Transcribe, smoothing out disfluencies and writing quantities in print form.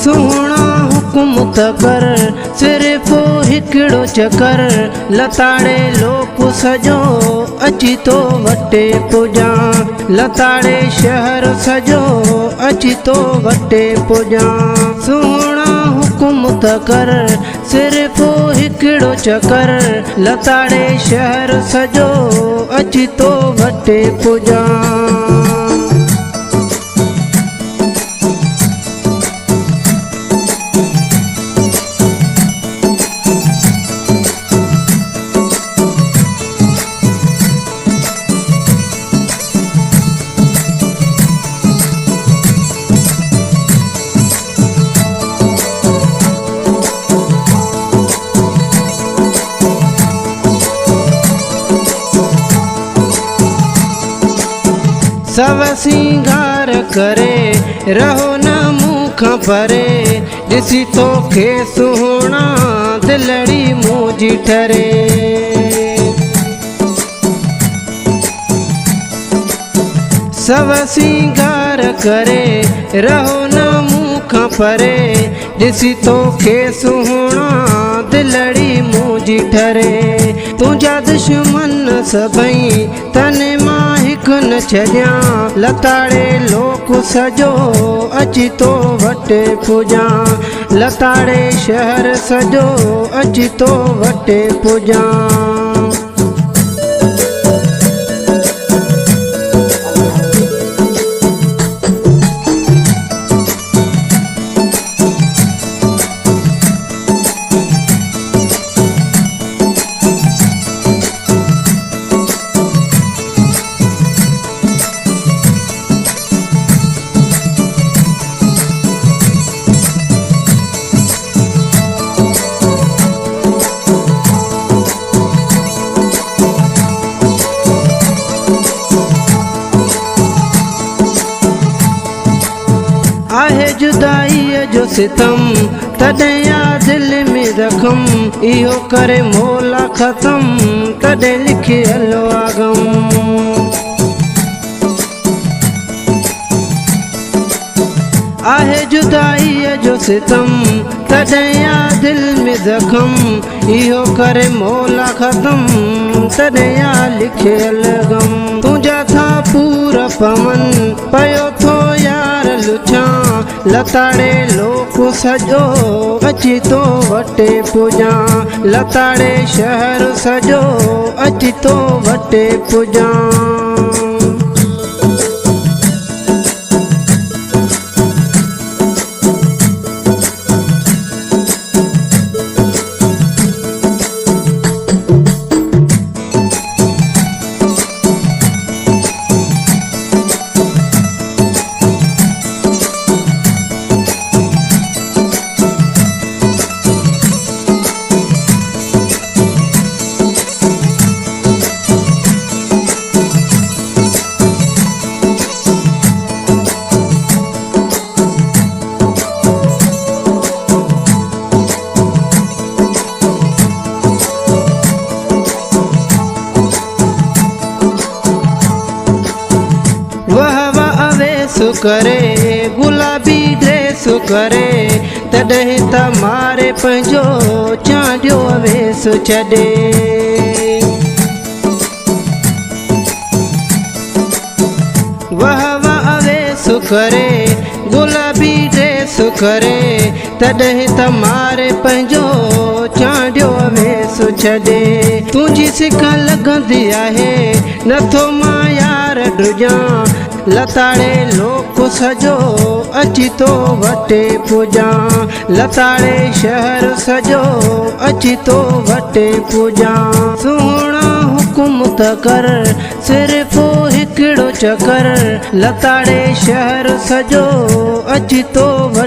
सुहिणा हुकुम त कर सिर्फ़ हिकिड़ो चकर लताड़े लोक सॼो अची तो वटे पुॼां लताड़े शहर सॼो अची तो वटे पुॼां सुहिणा हुकुम त कर सिर्फ़ हिकिड़ो चकर लताड़े शहर सॼो अची तो वटे पुॼां सब सिंगार करे रहो न मुँह खां परे ॾिसी तोखे सुहिणा दिलड़ी मुंहिंजी ठरे सब सिंगार करे रहो न मुँह खां परे ॾिसी तोखे सुहिणा दिलड़ी मुंहिंजी ठरे तुंहिंजा दुश्मन सभई तने मां हिकु न छॾियां लताड़े लोक सॼो अची तो वटे पुॼां लताड़े शहर सॼो अची तो वटे पुॼां आहे जुदाईअ जो सितम तॾहिं या दिल में रखम इहो करे मोला ख़तम तॾहिं लिखियल आगम आहे जुदाईअ जो सितम तॾहिं या दिल में जख़म इहो करे मोला ख़तम तॾहिं या लिखियल गम तुंहिंजा था पूरा पवन पयो थो यार लुछां लताड़े लोक सॼो अची तो वटे पुॼां लताड़े शहर सॼो अची तो वटे पुॼां करे गुलाबी ड्रेस करे तॾहिं त मारे पंहिंजो चांडियो अवेस छॾे वाह वाह अवेस करे गुलाबी ड्रेस करे तॾहिं त मारे पंहिंजो चांडियो अवेस छॾे तुंहिंजी सिक लॻंदी आहे नथो मां यार ड्रिजां लताड़े लोक सॼो अची तो वटे पुॼां लताड़े शहर सॼो अची तो वटे पुॼां सुहिणा हुकुम त कर सिर्फ़ हिकिड़ो चकर लताड़े शहर सॼो अची तो वटे